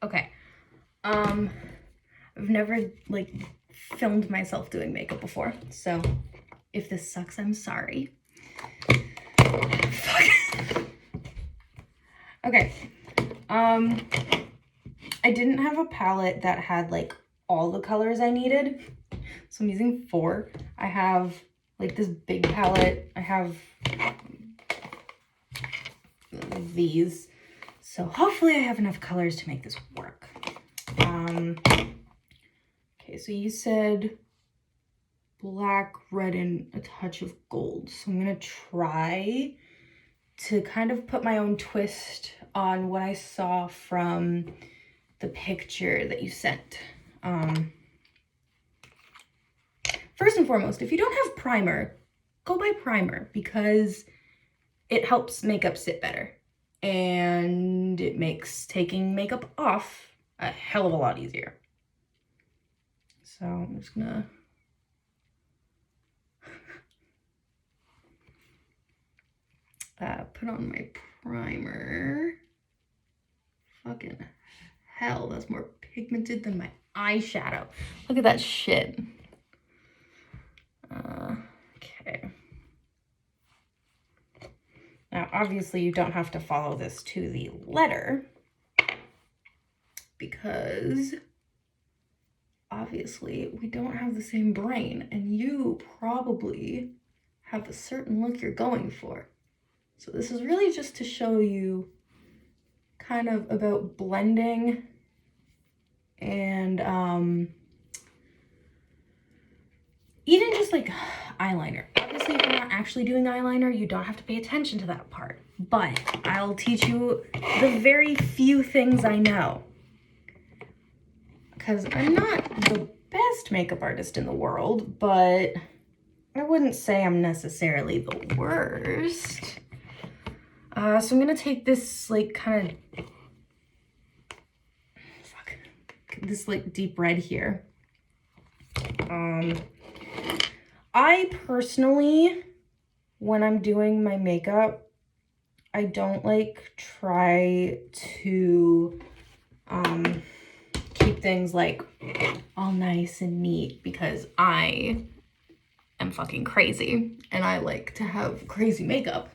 Okay. I've never like filmed myself doing makeup before, so if this sucks, I'm sorry. Fuck. Okay. I didn't have a palette that had like all the colors I needed, so I'm using 4. I have like this big palette. I have these, so hopefully I have enough colors to make this work. Okay, so you said black, red, and a touch of gold. So I'm gonna try to kind of put my own twist on what I saw from the picture that you sent. First and foremost, if you don't have primer, go buy primer because it helps makeup sit better and it makes taking makeup off a hell of a lot easier. So I'm just gonna put on my primer. Fucking hell, that's more pigmented than my eyeshadow. Look at that shit. Okay. Now, obviously, you don't have to follow this to the letter because obviously we don't have the same brain and you probably have a certain look you're going for. So this is really just to show you kind of about blending and even just like eyeliner. Obviously, if you're not actually doing eyeliner, you don't have to pay attention to that part. But I'll teach you the very few things I know. Because I'm not the best makeup artist in the world, but I wouldn't say I'm necessarily the worst. So I'm gonna take this like kind of, this like deep red here. I personally, when I'm doing my makeup, I don't like try to keep things like all nice and neat because I am fucking crazy and I like to have crazy makeup.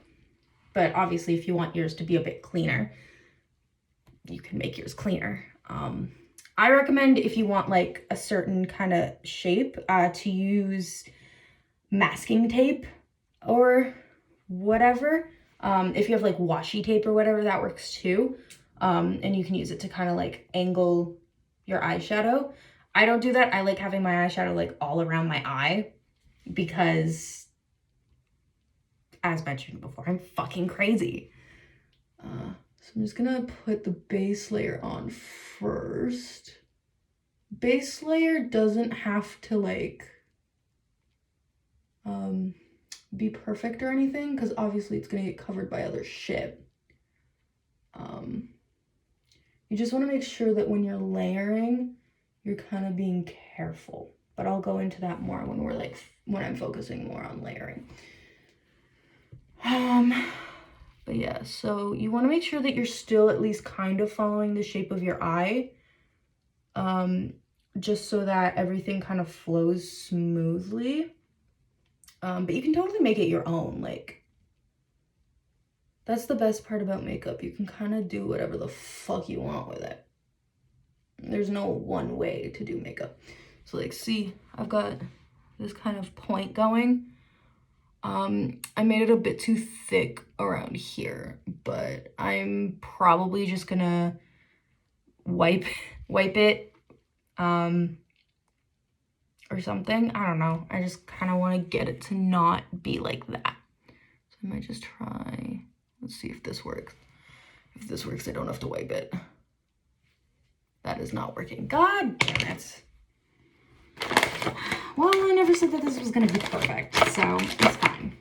But obviously if you want yours to be a bit cleaner, you can make yours cleaner. I recommend if you want like a certain kind of shape to use masking tape or whatever. If you have like washi tape or whatever, that works too. And you can use it to kind of like angle your eyeshadow. I don't do that. I like having my eyeshadow like all around my eye because, as mentioned before, I'm fucking crazy. So I'm just gonna put the base layer on first. Base layer doesn't have to like be perfect or anything because obviously it's gonna get covered by other shit. You just want to make sure that when you're layering, you're kind of being careful. But I'll go into that more when we're like when I'm focusing more on layering. But yeah, so you want to make sure that you're still at least kind of following the shape of your eye. Just so that everything kind of flows smoothly. But you can totally make it your own. Like, that's the best part about makeup. You can kind of do whatever the fuck you want with it. There's no one way to do makeup. So like, see, I've got this kind of point going. I made it a bit too thick around here, but I'm probably just gonna wipe it or something. I don't know. I just kind of want to get it to not be like that. So I might just try. Let's see if this works. If this works, I don't have to wipe it. That is not working. God damn it. Well, I never said that this was going to be perfect, so it's fine.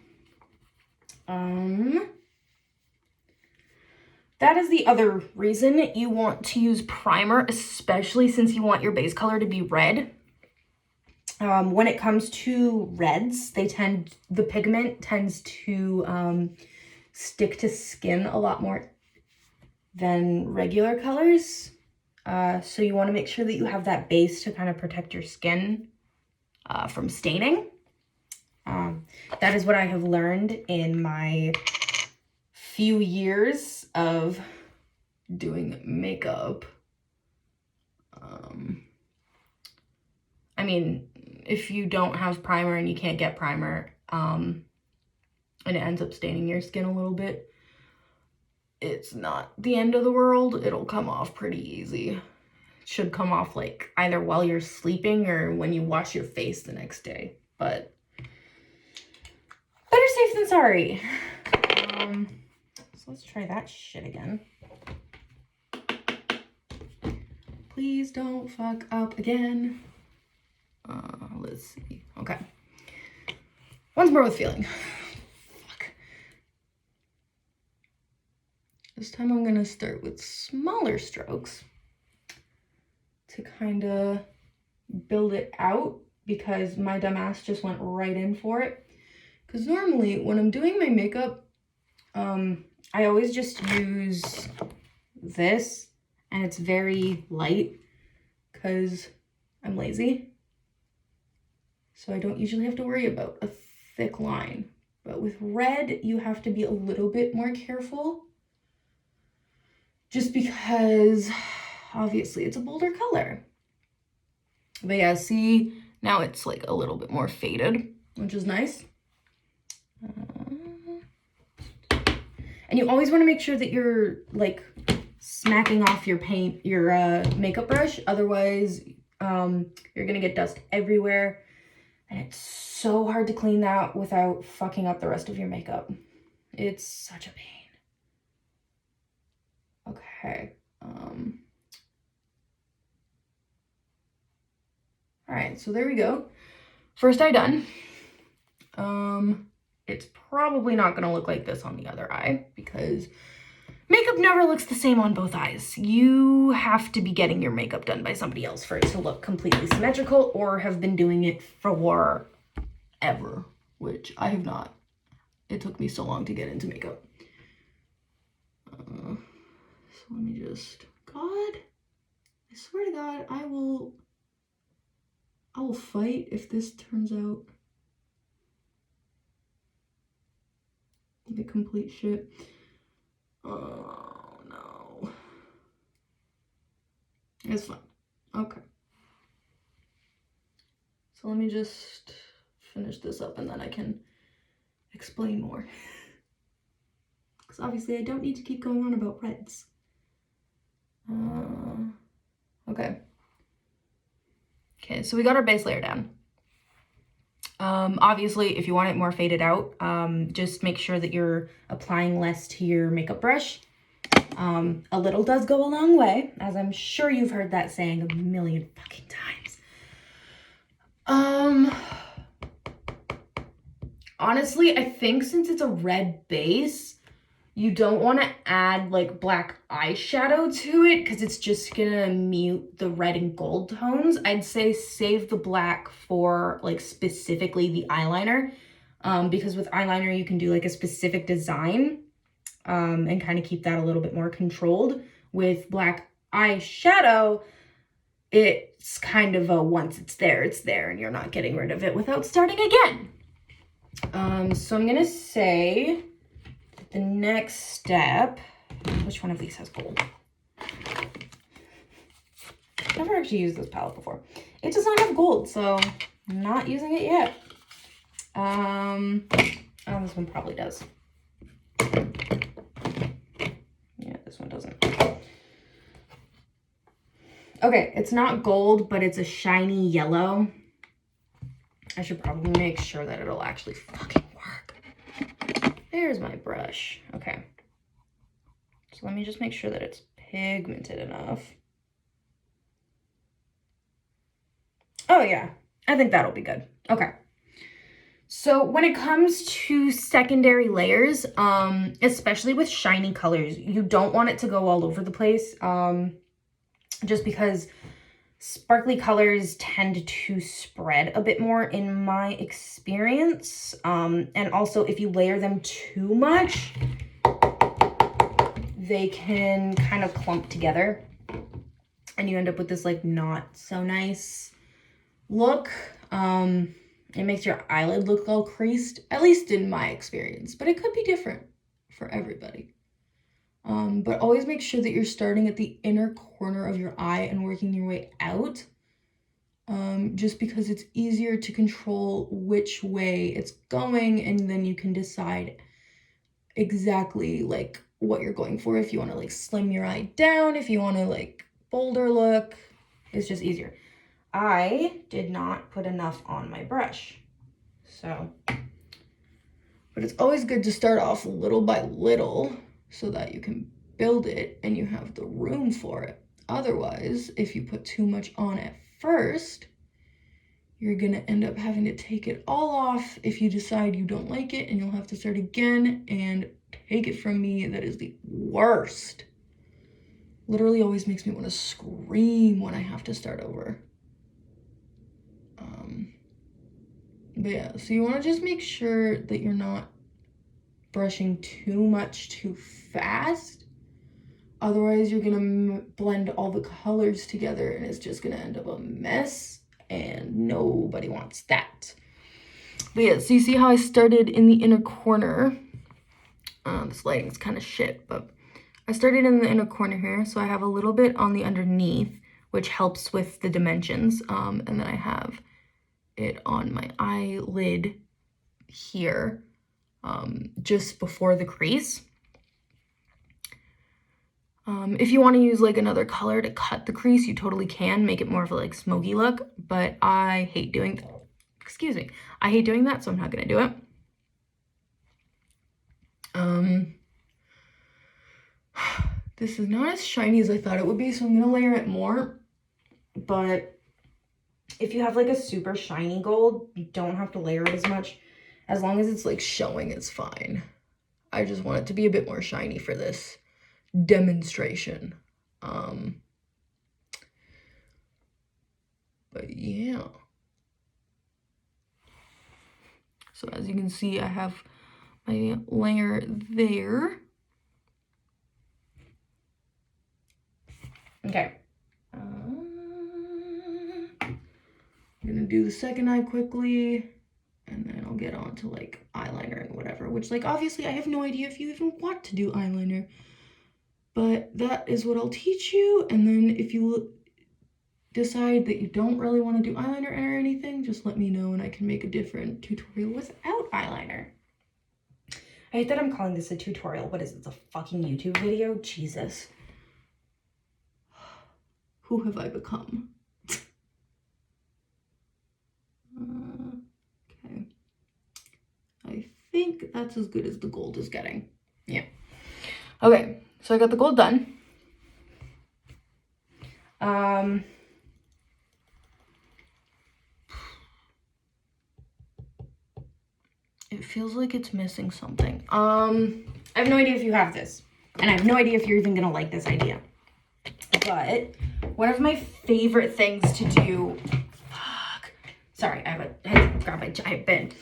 That is the other reason you want to use primer, especially since you want your base color to be red. When it comes to reds, the pigment tends to stick to skin a lot more than regular colors. So you want to make sure that you have that base to kind of protect your skin from staining. That is what I have learned in my few years of doing makeup. I mean, if you don't have primer and you can't get primer, and it ends up staining your skin a little bit, it's not the end of the world. It'll come off pretty easy. It should come off like either while you're sleeping or when you wash your face the next day, but better safe than sorry. So let's try that shit again. Please don't fuck up again. Let's see. Okay. Once more with feeling. Fuck. This time I'm gonna start with smaller strokes to kind of build it out because my dumb ass just went right in for it. Because normally when I'm doing my makeup, I always just use this, and it's very light because I'm lazy. So I don't usually have to worry about a thick line. But with red, you have to be a little bit more careful. Just because, obviously, it's a bolder color. But yeah, see, now it's like a little bit more faded, which is nice. And you always want to make sure that you're like smacking off your paint, your makeup brush. Otherwise, you're gonna get dust everywhere. And it's so hard to clean that without fucking up the rest of your makeup. It's such a pain. Okay. All right, so there we go. First eye done. It's probably not gonna look like this on the other eye because makeup never looks the same on both eyes. You have to be getting your makeup done by somebody else for it to look completely symmetrical or have been doing it for ever, which I have not. It took me so long to get into makeup. So let me just, God, I swear to God, I will fight if this turns out the complete shit. Oh no. It's fine. Okay. So let me just finish this up and then I can explain more. Because obviously I don't need to keep going on about reds. Okay. Okay, so we got our base layer down. Obviously, if you want it more faded out, just make sure that you're applying less to your makeup brush. A little does go a long way, as I'm sure you've heard that saying a million fucking times. Honestly, I think since it's a red base, you don't want to add like black eyeshadow to it because it's just gonna mute the red and gold tones. I'd say save the black for like specifically the eyeliner, because with eyeliner you can do like a specific design and kind of keep that a little bit more controlled. With black eyeshadow, it's kind of a once it's there, and you're not getting rid of it without starting again. So I'm gonna say the next step, which one of these has gold? I've never actually used this palette before. It does not have gold, so I'm not using it yet. Oh, this one probably does. Yeah, this one doesn't. Okay, it's not gold, but it's a shiny yellow. I should probably make sure that it'll actually fucking work. There's my brush. Okay. So let me just make sure that it's pigmented enough. Oh yeah, I think that'll be good. Okay. So when it comes to secondary layers, especially with shiny colors, you don't want it to go all over the place. Just because sparkly colors tend to spread a bit more in my experience. And also if you layer them too much, they can kind of clump together. and you end up with this like not so nice look. It makes your eyelid look all creased, at least in my experience, but it could be different for everybody. But always make sure that you're starting at the inner corner of your eye and working your way out, just because it's easier to control which way it's going, and then you can decide exactly like what you're going for. If you want to like slim your eye down, if you want to like bolder look, it's just easier. I did not put enough on my brush, so, but it's always good to start off little by little so that you can build it and you have the room for it. Otherwise, if you put too much on at first, you're gonna end up having to take it all off if you decide you don't like it, and you'll have to start again. And take it from me, that is the worst. Literally always makes me want to scream when I have to start over. But yeah, so you want to just make sure that you're not brushing too much too fast. Otherwise, you're gonna blend all the colors together and it's just gonna end up a mess, and nobody wants that. But yeah, so you see how I started in the inner corner. This lighting's kind of shit, but I started in the inner corner here, so I have a little bit on the underneath, which helps with the dimensions, and then I have it on my eyelid here, just before the crease. If you want to use like another color to cut the crease, you totally can make it more of a like smoky look, but I hate doing, I hate doing that, so I'm not gonna do it. This is not as shiny as I thought it would be, so I'm gonna layer it more. But if you have like a super shiny gold, you don't have to layer it as much. As long as it's like showing, it's fine. I just want it to be a bit more shiny for this demonstration. But yeah. So as you can see, I have my layer there. Okay. I'm gonna do the second eye quickly, and then I'll get on to like eyeliner and whatever, which like obviously I have no idea if you even want to do eyeliner, but that is what I'll teach you. And then if you decide that you don't really want to do eyeliner or anything, just let me know and I can make a different tutorial without eyeliner. I hate that I'm calling this a tutorial. What is it? It's a fucking YouTube video? Jesus. Who have I become? Okay. I think that's as good as the gold is getting. Yeah. Okay, so I got the gold done. It feels like it's missing something. I have no idea if you have this, and I have no idea if you're even gonna like this idea. But one of my favorite things to do, sorry, I had to grab my giant bin.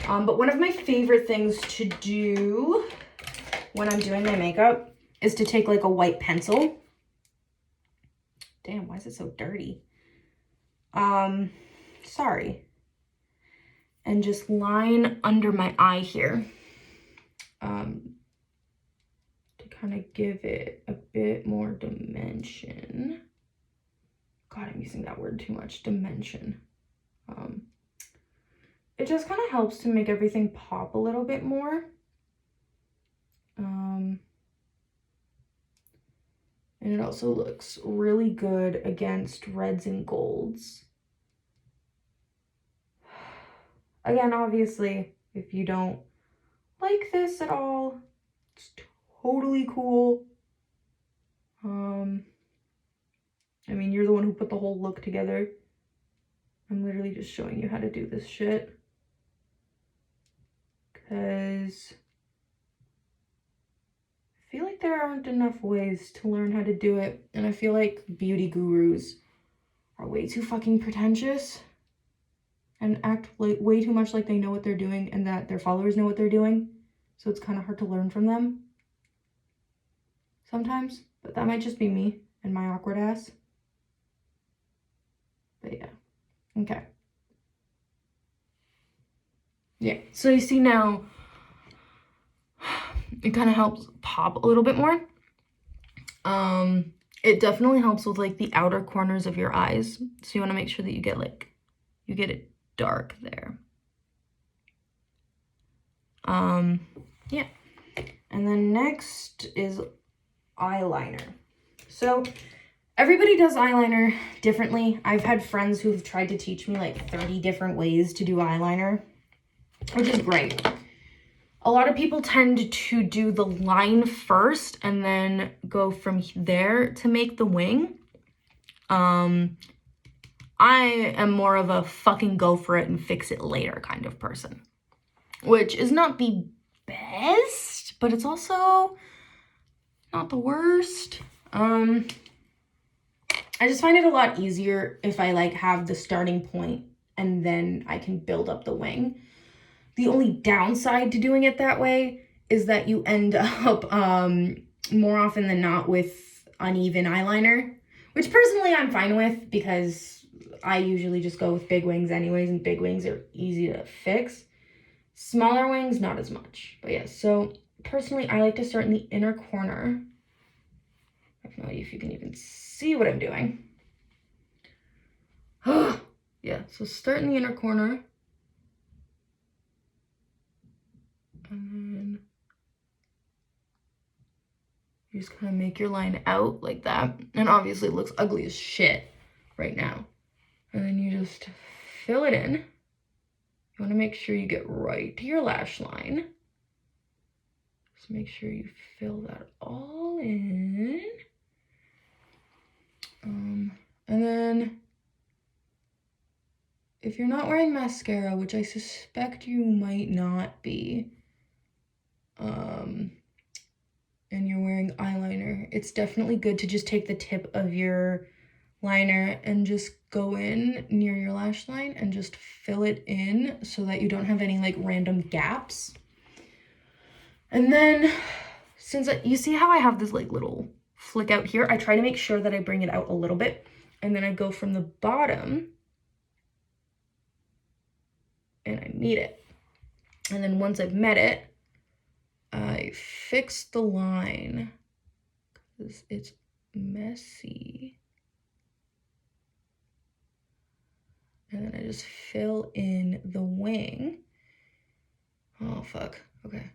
But one of my favorite things to do when I'm doing my makeup is to take like a white pencil. Damn, why is it so dirty? Sorry. And just line under my eye here, to kind of give it a bit more dimension. God, I'm using that word too much, dimension. It just kind of helps to make everything pop a little bit more. And it also looks really good against reds and golds. Again, obviously, if you don't like this at all, it's totally cool. I mean, you're the one who put the whole look together. I'm literally just showing you how to do this shit. Because I feel like there aren't enough ways to learn how to do it. And I feel like beauty gurus are way too fucking pretentious and act like way too much like they know what they're doing and that their followers know what they're doing. So it's kind of hard to learn from them sometimes, but that might just be me and my awkward ass. But yeah, okay. Yeah, so you see now, it kind of helps pop a little bit more. It definitely helps with like the outer corners of your eyes. So you want to make sure that you get it dark there. Yeah. And then next is eyeliner. So everybody does eyeliner differently. I've had friends who've tried to teach me like 30 different ways to do eyeliner, which is great. A lot of people tend to do the line first and then go from there to make the wing. I am more of a fucking go for it and fix it later kind of person, which is not the best, but it's also not the worst. I just find it a lot easier if I like have the starting point and then I can build up the wing. The only downside to doing it that way is that you end up more often than not with uneven eyeliner, which personally I'm fine with because I usually just go with big wings anyways, and big wings are easy to fix. Smaller wings, not as much. But yeah, so personally I like to start in the inner corner. I have no idea if you can even see what I'm doing. Yeah, so start in the inner corner. And then you just kind of make your line out like that. And obviously it looks ugly as shit right now. And then you just fill it in. You want to make sure you get right to your lash line. Just make sure you fill that all in. And then if you're not wearing mascara, which I suspect you might not be, and you're wearing eyeliner, it's definitely good to just take the tip of your liner and just go in near your lash line and just fill it in so that you don't have any like random gaps. And then since you see how I have this like little flick out here, I try to make sure that I bring it out a little bit, and then I go from the bottom and I meet it. And then once I've met it, I fix the line because it's messy. And then I just fill in the wing. Oh, fuck. Okay.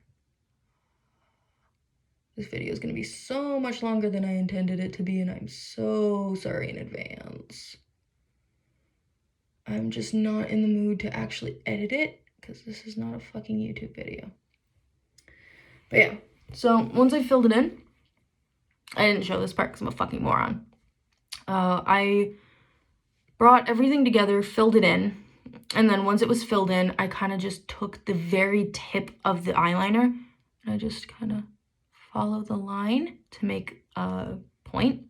This video is going to be so much longer than I intended it to be, and I'm so sorry in advance. I'm just not in the mood to actually edit it because this is not a fucking YouTube video. But yeah, so once I filled it in, I didn't show this part because I'm a fucking moron. I brought everything together, filled it in, and then once it was filled in, I kind of just took the very tip of the eyeliner and I just kind of follow the line to make a point.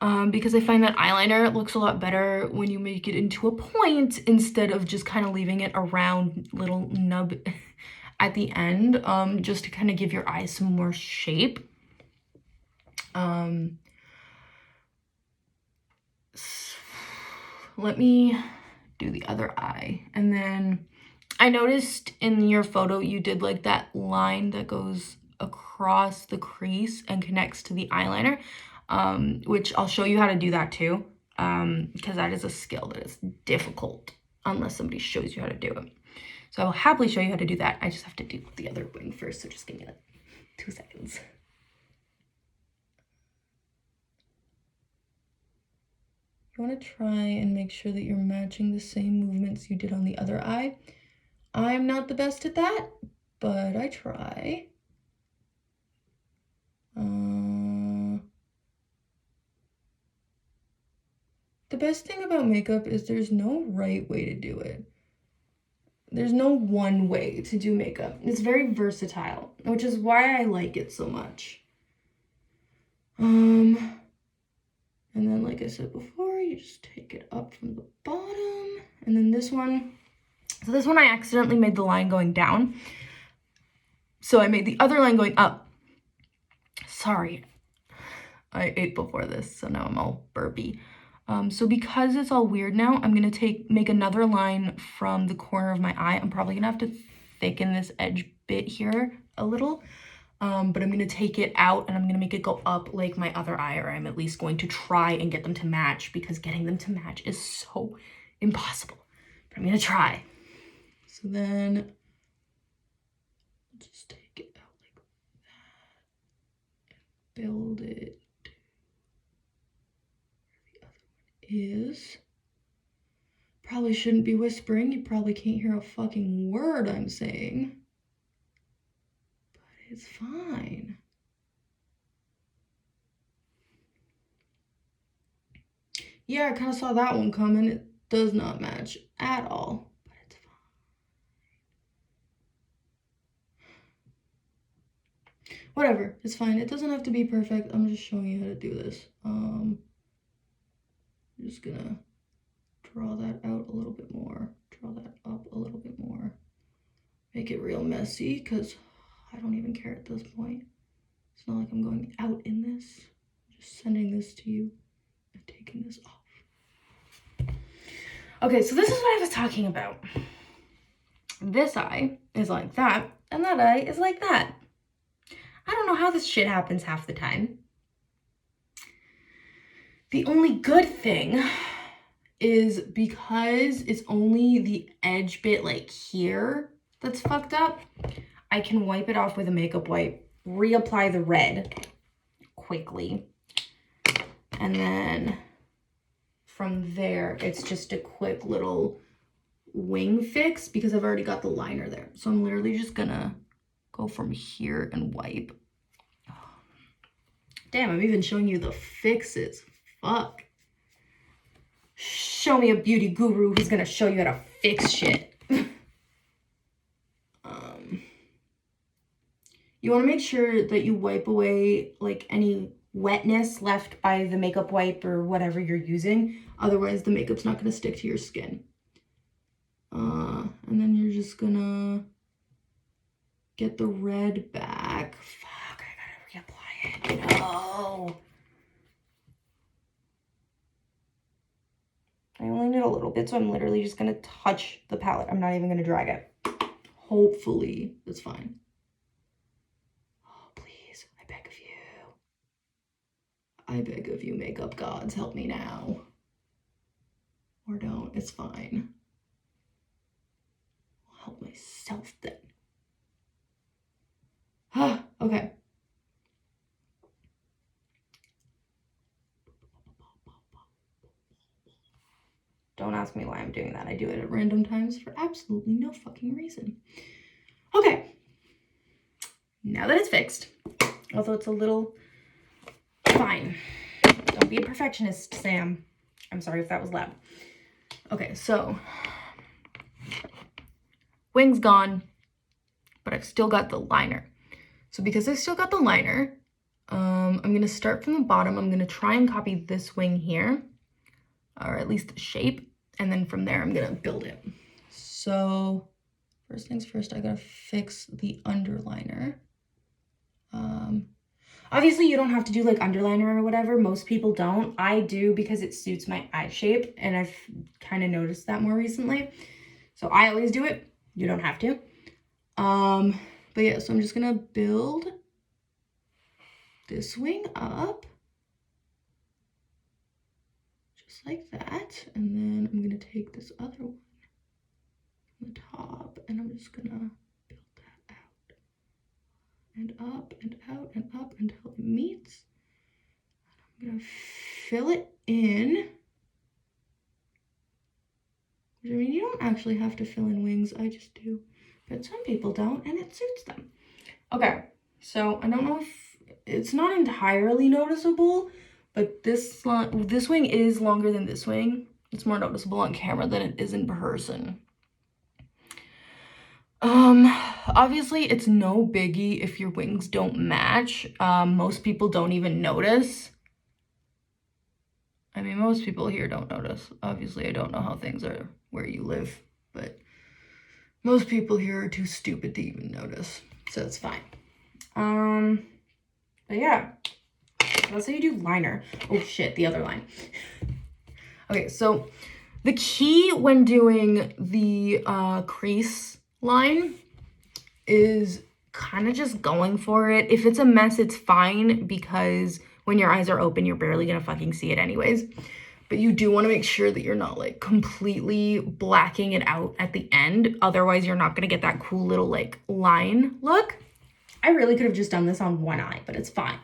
Because I find that eyeliner looks a lot better when you make it into a point instead of just kind of leaving it a round little nub at the end, just to kind of give your eyes some more shape. Let me do the other eye. And then I noticed in your photo you did like that line that goes across the crease and connects to the eyeliner, which I'll show you how to do that too, because that is a skill that is difficult unless somebody shows you how to do it. So I will happily show you how to do that. I just have to do the other wing first, so just give me like 2 seconds. You want to try and make sure that you're matching the same movements you did on the other eye. I'm not the best at that, but I try. The best thing about makeup is there's no right way to do it. There's no one way to do makeup. It's very versatile, which is why I like it so much. And then, like I said before, you just take it up from the bottom. And then this one, so this one I accidentally made the line going down. So I made the other line going up. Sorry, I ate before this, so now I'm all burpy. So because it's all weird now, I'm gonna make another line from the corner of my eye. I'm probably gonna have to thicken this edge bit here a little, but I'm gonna take it out and I'm gonna make it go up like my other eye, or I'm at least going to try and get them to match, because getting them to match is so impossible. But I'm gonna try. So then just take it out like that and build it where the other one is. Probably shouldn't be whispering. You probably can't hear a fucking word I'm saying. But it's fine. Yeah, I kind of saw that one coming. It does not match at all. But it's fine. Whatever, it's fine. It doesn't have to be perfect. I'm just showing you how to do this. I'm just gonna draw that out a little bit more. Draw that up a little bit more. Make it real messy, because I don't even care at this point. It's not like I'm going out in this. I'm just sending this to you and taking this off. Okay, so this is what I was talking about. This eye is like that, and that eye is like that. I don't know how this shit happens half the time. The only good thing is because it's only the edge bit like here that's fucked up, I can wipe it off with a makeup wipe, reapply the red quickly, and then from there it's just a quick little wing fix because I've already got the liner there. So I'm literally just gonna go from here and wipe. Damn, I'm even showing you the fixes. Fuck. Show me a beauty guru who's gonna show you how to fix shit. You want to make sure that you wipe away like any wetness left by the makeup wipe or whatever you're using. Otherwise, the makeup's not going to stick to your skin. And then you're just gonna get the red back. Fuck, I gotta reapply it. No. I only need a little bit, so I'm literally just gonna touch the palette. I'm not even gonna drag it. Hopefully, that's fine. Oh, please, I beg of you. I beg of you, makeup gods, help me now. Or don't, it's fine. I'll help myself then. Okay. Don't ask me why I'm doing that. I do it at random times for absolutely no fucking reason. Okay. Now that it's fixed, although it's a little fine. Don't be a perfectionist, Sam. I'm sorry if that was loud. Okay, so wing's gone, but I've still got the liner. So because I've still got the liner, I'm gonna start from the bottom. I'm gonna try and copy this wing here, or at least the shape, and then from there I'm gonna build it. So first things first, I gotta fix the underliner. Obviously you don't have to do like underliner or whatever. Most people don't. I do because it suits my eye shape, and I've kind of noticed that more recently. So I always do it. You don't have to. But yeah, so I'm just gonna build this wing up. Just like that. And then I'm gonna take this other one from the top, and I'm just gonna build that out. And up and out and up until it meets. I'm gonna fill it in. Which, I mean, you don't actually have to fill in wings, I just do. But some people don't, and it suits them. Okay, so I don't know if it's not entirely noticeable, but this wing is longer than this wing. It's more noticeable on camera than it is in person. Obviously it's no biggie if your wings don't match. Most people don't even notice. I mean, most people here don't notice. Obviously, I don't know how things are where you live, but most people here are too stupid to even notice, so it's fine. But yeah, let's say you do liner. Oh shit, the other line. Okay, so the key when doing the crease line is kind of just going for it. If it's a mess, it's fine, because when your eyes are open, you're barely gonna fucking see it anyways. But you do want to make sure that you're not like completely blacking it out at the end. Otherwise, you're not gonna get that cool little like line look. I really could have just done this on one eye, but it's fine.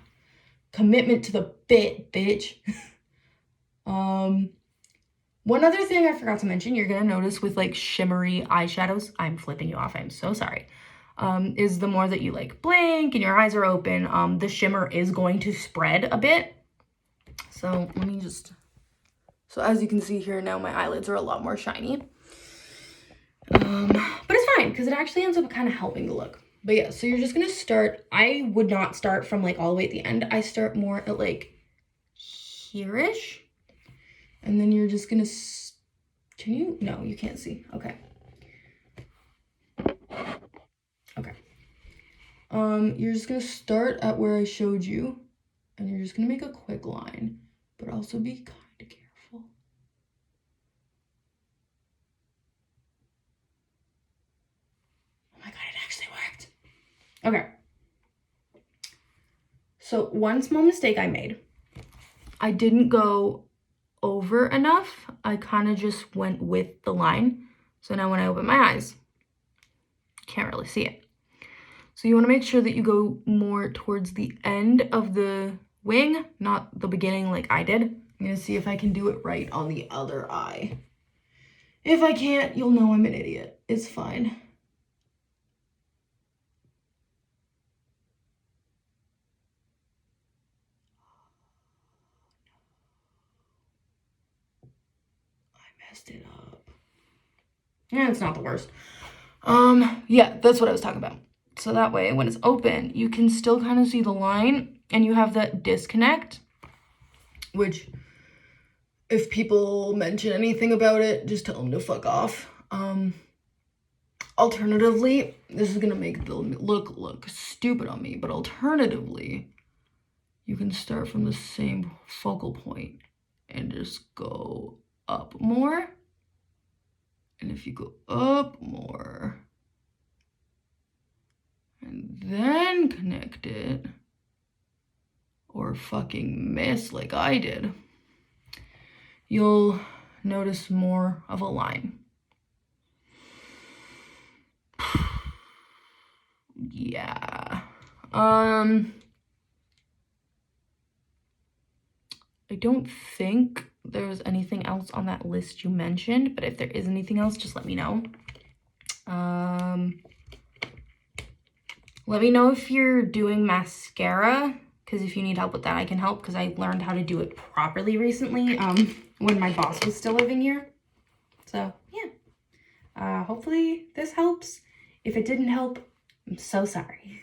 Commitment to the bit, bitch. One other thing I forgot to mention, you're gonna notice with like shimmery eyeshadows, I'm flipping you off, I'm so sorry, is the more that you like blink and your eyes are open, the shimmer is going to spread a bit. So let me just, so as you can see here now, my eyelids are a lot more shiny. But it's fine, because it actually ends up kind of helping the look. But yeah, so you're just gonna start, I would not start from like all the way at the end. I start more at like here-ish. And then you're just gonna, can you, no, you can't see, okay. Okay. You're just gonna start at where I showed you, and you're just gonna make a quick line, but also be kind of careful. Oh my God, it actually worked. Okay. So one small mistake I made, I didn't go over enough. I kind of just went with the line. So now when I open my eyes, can't really see it. So you want to make sure that you go more towards the end of the wing, not the beginning like I did. I'm going to see if I can do it right on the other eye. If I can't, you'll know I'm an idiot. It's fine. I messed it up. Yeah, it's not the worst. Yeah, that's what I was talking about. So that way, when it's open, you can still kind of see the line, and you have that disconnect, which if people mention anything about it, just tell them to fuck off. Alternatively, this is gonna make the look stupid on me, but alternatively, you can start from the same focal point and just go up more. And if you go up more, and then connect it, or fucking miss like I did, you'll notice more of a line. Yeah. I don't think there's anything else on that list you mentioned, but if there is anything else, just let me know. Let me know if you're doing mascara, because if you need help with that, I can help, because I learned how to do it properly recently, when my boss was still living here. So, yeah. Hopefully this helps. If it didn't help, I'm so sorry.